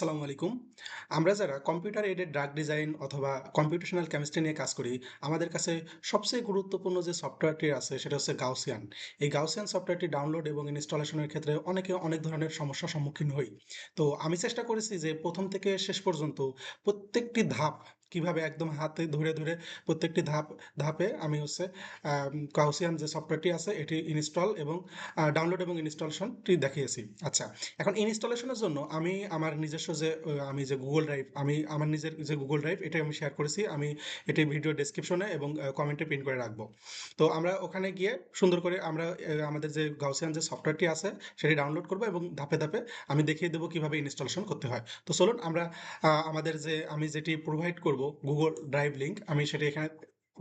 আসসালামু আলাইকুম। আমরা যারা কম্পিউটার এইডেড ড্রাগ ডিজাইন অথবা কম্পিউটেশনাল কেমিস্ট্রি নিয়ে কাজ করি, আমাদের কাছে সবচেয়ে গুরুত্বপূর্ণ যে সফটওয়্যারটি আছে সেটা হচ্ছে গাউসিয়ান। এই গাউসিয়ান সফটওয়্যারটি ডাউনলোড এবং ইনস্টলেশনের ক্ষেত্রে অনেকে অনেক ধরনের সমস্যার সম্মুখীন হই। তো আমি চেষ্টা করেছি যে প্রথম থেকে শেষ পর্যন্ত প্রত্যেকটি ধাপ কিভাবে একদম হাতে ধরে ধরে প্রত্যেকটি ধাপে আমি হচ্ছে গাউসিয়ান যে সফটওয়্যারটি আছে এটি ইনস্টল এবং ডাউনলোড এবং ইনস্টলেশনটি দেখিয়েছি। আচ্ছা, এখন ইনস্টলেশনের জন্য আমি আমার নিজস্ব আমি যে গুগল ড্রাইভ, আমি আমার নিজের যে গুগল ড্রাইভ এটাই আমি শেয়ার করেছি। আমি এটি ভিডিও ডেসক্রিপশনে এবং কমেন্টে পিন করে রাখবো। তো আমরা ওখানে গিয়ে সুন্দর করে আমরা আমাদের যে গাউসিয়ান যে সফটওয়্যারটি আছে সেটি ডাউনলোড করব এবং ধাপে ধাপে আমি দেখিয়ে দেবো কিভাবে ইনস্টলেশন করতে হয়। তো চলুন আমরা আমাদের যে আমি যেটি প্রোভাইড করব গুগল ড্রাইভ লিঙ্ক, আমি সেটি এখানে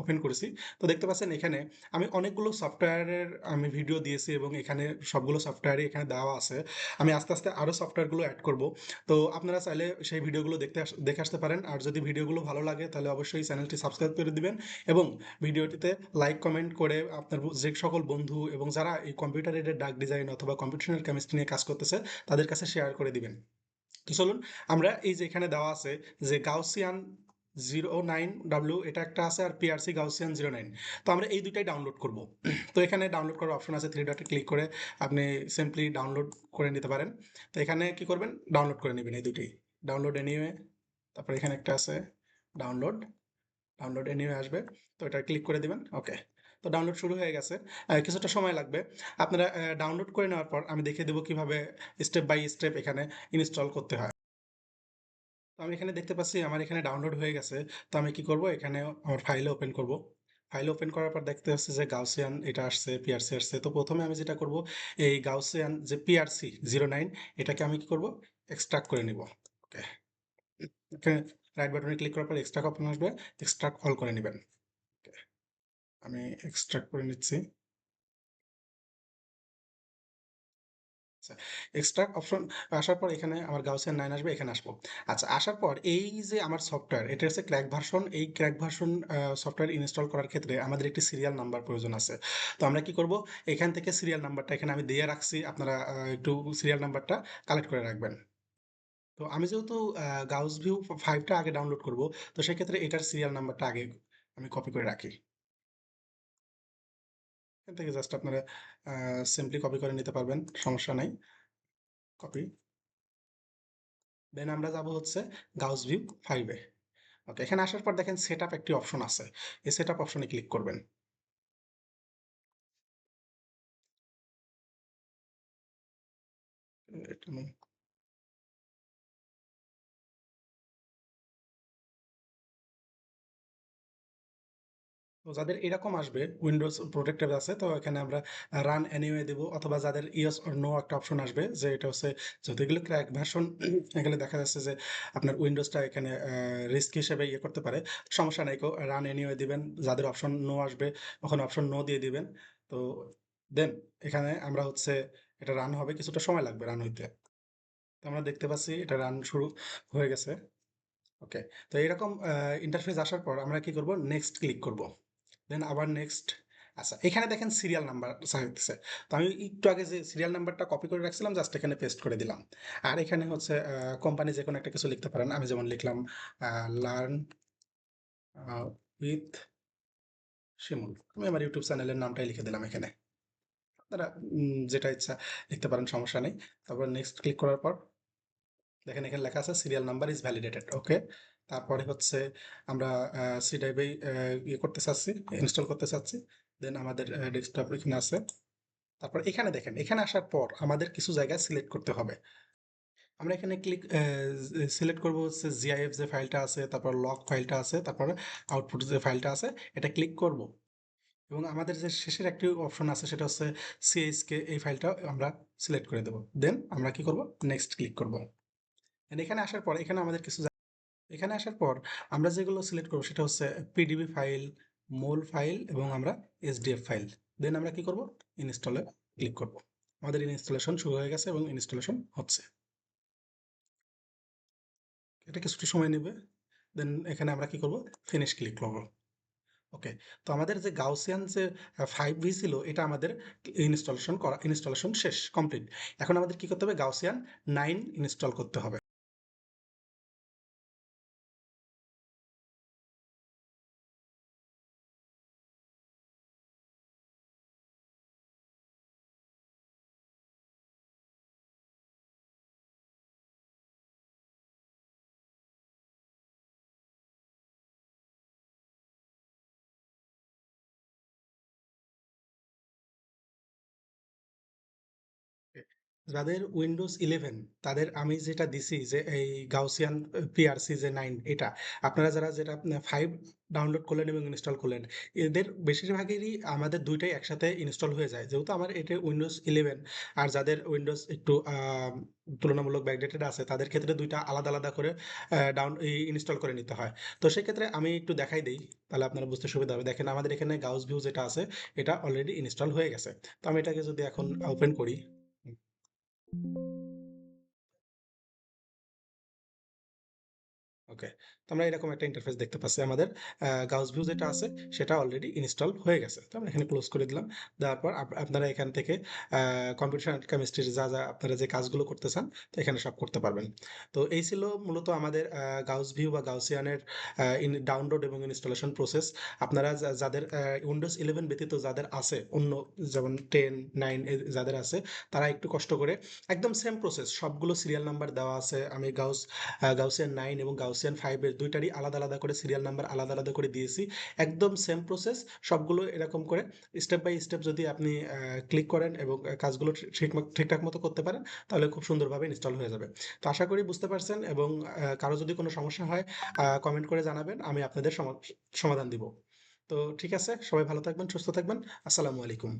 ওপেন করেছি। তো দেখতে পাচ্ছেন এখানে আমি অনেকগুলো সফটওয়্যারের আমি ভিডিও দিয়েছি এবং এখানে সবগুলো সফটওয়্যারই এখানে দেওয়া আছে। আমি আস্তে আস্তে আরও সফটওয়্যারগুলো অ্যাড করব। তো আপনারা চাইলে সেই ভিডিওগুলো দেখে আসতে পারেন। আর যদি ভিডিওগুলো ভালো লাগে তাহলে অবশ্যই চ্যানেলটি সাবস্ক্রাইব করে দিবেন এবং ভিডিওটিতে লাইক কমেন্ট করে আপনার যে সকল বন্ধু এবং যারা এই কম্পিউটার এইডেড ড্রাগ ডিজাইন অথবা কম্পিউটেশনাল কেমিস্ট্রি নিয়ে কাজ করতেছে তাদের কাছে শেয়ার করে দিবেন। তো চলুন আমরা এই যে এখানে দেওয়া আছে যে গাউসিয়ান 09W এটা একটা আছে, আর পিআরসি গাউসিয়ান 09। তো আমরা এই দুইটাই ডাউনলোড করব। তো এখানে ডাউনলোড করার অপশন আছে, থ্রি ডটে ক্লিক করে আপনি সিম্পলি ডাউনলোড করে নিতে পারেন। তো এখানে কি করবেন, ডাউনলোড করে নেবেন এই দুটি। ডাউনলোড এনিওয়ে, তারপর এখানে একটা আছে ডাউনলোড, ডাউনলোড এনিওয়ে আসবে। তো এটা ক্লিক করে দিবেন। ওকে, তো ডাউনলোড শুরু হয়ে গেছে। কিছুটা সময় লাগবে। আপনারা ডাউনলোড করে নেওয়ার পর আমি দেখিয়ে দেবো কিভাবে স্টেপ বাই স্টেপ এখানে ইনস্টল করতে হয়। তো আমি এখানে দেখতে পাচ্ছি আমার এখানে ডাউনলোড হয়ে গেছে। তো আমি কি করব, এখানে আমার ফাইলে ওপেন করব। ফাইল ওপেন করার পর দেখতে পাচ্ছি যে গাউসিয়ান এটা আসছে, পিআরসি আসছে। তো প্রথমে আমি যেটা করব, এই গাউসিয়ান যে পিআরসি 09 এটাকে আমি কি করব, এক্সট্রাক্ট করে নিব। ওকে, এখানে রাইট বাটনে ক্লিক করার পর এক্সট্রাক্ট অপশন আসবে, এক্সট্রাক্ট অল করে নেবেন। ওকে, আমি এক্সট্রাক্ট করে নিচ্ছি। আচ্ছা, এক্সট্রাক্ট অপশন আসার পর এখানে আমার গাউসিয়ান 9 আসবে, এখানে আসবো। আচ্ছা, আসার পর এই যে আমার সফটওয়্যার এটা হচ্ছে ক্র্যাক ভার্সন। এই ক্র্যাক ভার্সন সফটওয়্যার ইনস্টল করার ক্ষেত্রে আমাদের একটি সিরিয়াল নাম্বার প্রয়োজন আছে। তো আমরা কি করব, এখান থেকে সিরিয়াল নাম্বারটা এখানে আমি দিয়ে রাখছি, আপনারা একটু সিরিয়াল নাম্বারটা কালেক্ট করে রাখবেন। তো আমি যেহেতু গাউস ভিউ 5টা আগে ডাউনলোড করব, তো সেক্ষেত্রে এটার সিরিয়াল নাম্বারটা আগে আমি কপি করে রাখি। এখান থেকে জাস্ট আপনারা সিম্পলি কপি করে নিতে পারবেন, সমস্যা নাই। কপি, দেন আমরা যাব হচ্ছে গাউস ভিউ 5-এ। ওকে, এখানে আসার পর দেখেন সেটআপ একটি অপশন আছে, এই সেটআপ অপশনে ক্লিক করবেন। এটা আমি- তো যাদের এরকম আসবে উইন্ডোজ প্রোটেক্টেড আছে, তো এখানে আমরা রান এনিওয়ে দেব, অথবা যাদের ইয়েস অর নো একটা অপশন আসবে যে এটা হচ্ছে যেহেতু এগুলো ক্র্যাক ভার্সন, এগুলো দেখা যাচ্ছে যে আপনার উইন্ডোজটা এখানে রিস্ক হিসেবে ইয়ে করতে পারে। সমস্যা নাই, রান এনিওয়ে দিবেন। যাদের অপশন নো আসবে ওখানে অপশন নো দিয়ে দিবেন। তো দেন এখানে আমরা হচ্ছে এটা রান হবে, কিছুটা সময় লাগবে রান হইতে। তো আমরা দেখতে পাচ্ছি এটা রান শুরু হয়ে গেছে। ওকে, তো এরকম ইন্টারফেস আসার পর আমরা কি করব, নেক্সট ক্লিক করব। দেন আবার নেক্সট। আচ্ছা, এখানে দেখেন সিরিয়াল নাম্বার চাইতেছে। তো আমি একটু আগে যে সিরিয়াল নাম্বারটা কপি করে রাখছিলাম জাস্ট এখানে পেস্ট করে দিলাম। আর এখানে হচ্ছে কোম্পানি যে কোনো একটা কিছু লিখতে পারেন, আমি যেমন লিখলাম লার্ন উইথ শিমুল। আমি আমার ইউটিউব চ্যানেলের নামটাই লিখে দিলাম এখানে। আপনারা যেটা ইচ্ছা লিখতে পারেন, সমস্যা নেই। তারপর নেক্সট ক্লিক করার পর দেখেন এখানে লেখা আছে সিরিয়াল নাম্বার ইজ ভ্যালিডেটেড। ওকে, তারপরে হচ্ছে আমরা সি ড্রাইভে ইয়ে করতে চাচ্ছি, ইনস্টল করতে চাচ্ছি। দেন আমাদের ডেস্কটপ এখানে আছে। তারপর এখানে দেখেন, এখানে আসার পর আমাদের কিছু জায়গায় সিলেক্ট করতে হবে। আমরা এখানে সিলেক্ট করব হচ্ছে জিআইএফ যে ফাইলটা আছে, তারপর লগ ফাইলটা আছে, তারপরে আউটপুট যে ফাইলটা আছে, এটা ক্লিক করব। এবং আমাদের যে শেষের একটি অপশন আছে সেটা হচ্ছে সিএইচকে, এই ফাইলটা আমরা সিলেক্ট করে দেবো। দেন আমরা কি করব, নেক্সট ক্লিক করব। এখানে আসার পর এখানে আমাদের কিছু এখানে আসার পর আমরা যেগুলো সিলেক্ট করবো সেটা হচ্ছে পিডিবি ফাইল, মোল ফাইল এবং আমরা এসডিএফ ফাইল। দেন আমরা কি করব, ইনস্টলে ক্লিক করব। আমাদের ইনস্টলেশন শুরু হয়ে গেছে এবং ইনস্টলেশন হচ্ছে। এটা কিছুটা সময় নেবে। দেন এখানে আমরা কি করব, ফিনিশ ক্লিক করব। ওকে, তো আমাদের যে গাউসিয়ান যে 5V ছিল এটা আমাদের ইনস্টলেশন শেষ, কমপ্লিট। এখন আমাদের কি করতে হবে, গাউসিয়ান 9 ইনস্টল করতে হবে। যাদের উইন্ডোজ 11 তাদের আমি যেটা দিছি যে এই গাউসিয়ান পিআরসি যে 9 এটা আপনারা যারা যেটা 5 ডাউনলোড করলেন এবং ইনস্টল করলেন এদের বেশিরভাগেরই আমাদের দুইটাই একসাথে ইনস্টল হয়ে যায় যেহেতু আমার এটা উইন্ডোজ 11 আর যাদের উইন্ডোজ একটু তুলনামূলক ব্যাকডেটেড আছে তাদের ক্ষেত্রে দুইটা আলাদা আলাদা করে ইনস্টল করে নিতে হয়। তো সেক্ষেত্রে আমি একটু দেখাই দিই, তাহলে আপনারা বুঝতে সুবিধা হবে। দেখেন আমাদের এখানে গাউস ভিউ যেটা আছে এটা অলরেডি ইনস্টল হয়ে গেছে। তো আমি এটাকে যদি এখন ওপেন করি, ওকে, তো আমরা এরকম একটা ইন্টারফেস দেখতে পাচ্ছি। আমাদের গাউস ভিউ যেটা আছে সেটা অলরেডি ইনস্টল হয়ে গেছে। তো আমরা এখানে ক্লোজ করে দিলাম। দেওয়ার পর আপনারা এখান থেকে কম্পিউটার কেমিস্ট্রির যা যা আপনারা যে কাজগুলো করতে চান তো এখানে সব করতে পারবেন। তো এই ছিল মূলত আমাদের গাউস ভিউ বা গাউসিয়ানের ডাউনলোড এবং ইনস্টলেশন প্রসেস। আপনারা যাদের উইন্ডোজ 11 ব্যতীত যাদের আছে অন্য, যেমন 10 9 যাদের আছে তারা একটু কষ্ট করে একদম সেম প্রসেস, সবগুলো সিরিয়াল নাম্বার দেওয়া আছে। আমি গাউসিয়ান 9 এবং গাউসিয়ান 5 এর দুইটারই আলাদা আলাদা করে সিরিয়াল নাম্বার আলাদা আলাদা করে দিয়েছি। একদম সেম প্রসেস, সবগুলো এরকম করে স্টেপ বাই স্টেপ যদি আপনি ক্লিক করেন এবং কাজগুলো ঠিকঠাক মতো করতে পারেন তাহলে খুব সুন্দরভাবে ইনস্টল হয়ে যাবে। তো আশা করি বুঝতে পারছেন এবং কারো যদি কোনো সমস্যা হয় কমেন্ট করে জানাবেন, আমি আপনাদের সমাধান দিব। তো ঠিক আছে, সবাই ভালো থাকবেন, সুস্থ থাকবেন। আসসালামু আলাইকুম।